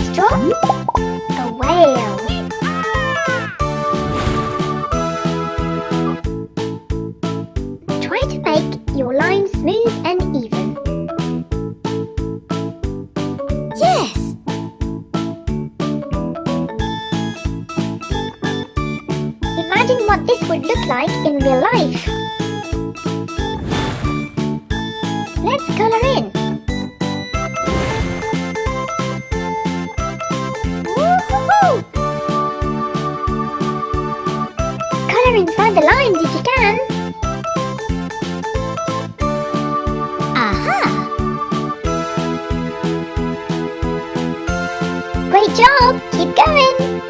Let's draw a whale. Try to make your line smooth and even. Yes! Imagine what this would look like in real life. Let's color in. Woohoo! Color inside the lines if you can. Aha! Great job! Keep going!